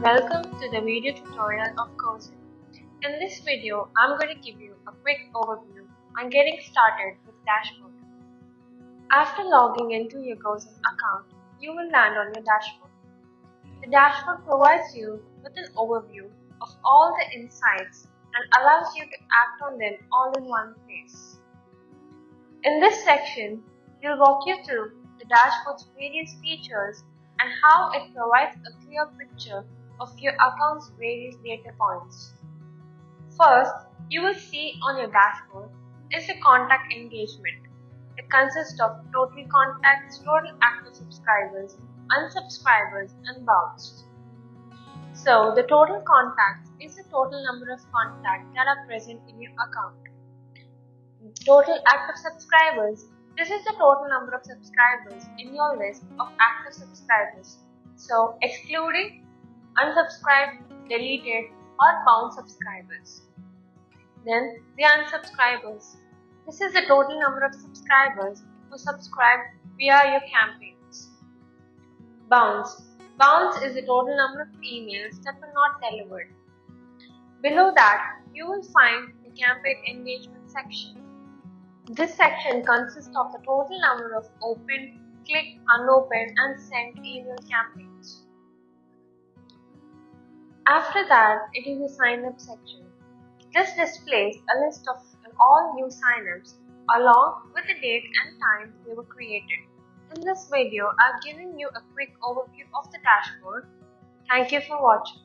Welcome to the video tutorial of GoZen. In this video, I'm going to give you a quick overview on getting started with Dashboard. After logging into your GoZen account, you will land on your dashboard. The dashboard provides you with an overview of all the insights and allows you to act on them all in one place. In this section, we'll walk you through the dashboard's various features and how it provides a clear picture of your account's various data points. First, you will see on your dashboard is the contact engagement. It consists of total contacts, total active subscribers, unsubscribers, and bounced. So, the total contacts is the total number of contacts that are present in your account. Total active subscribers. This is the total number of subscribers in your list of active subscribers. So, excluding unsubscribed, deleted, or bound subscribers. Then, the unsubscribers. This is the total number of subscribers who subscribe via your campaigns. Bounce. Bounce is the total number of emails that were not delivered. Below that, you will find the campaign engagement section. This section consists of the total number of opened, clicked, unopened, and sent email campaigns. After that, it is the sign-up section. This displays a list of all new sign-ups along with the date and time they were created. In this video, I've given you a quick overview of the dashboard. Thank you for watching.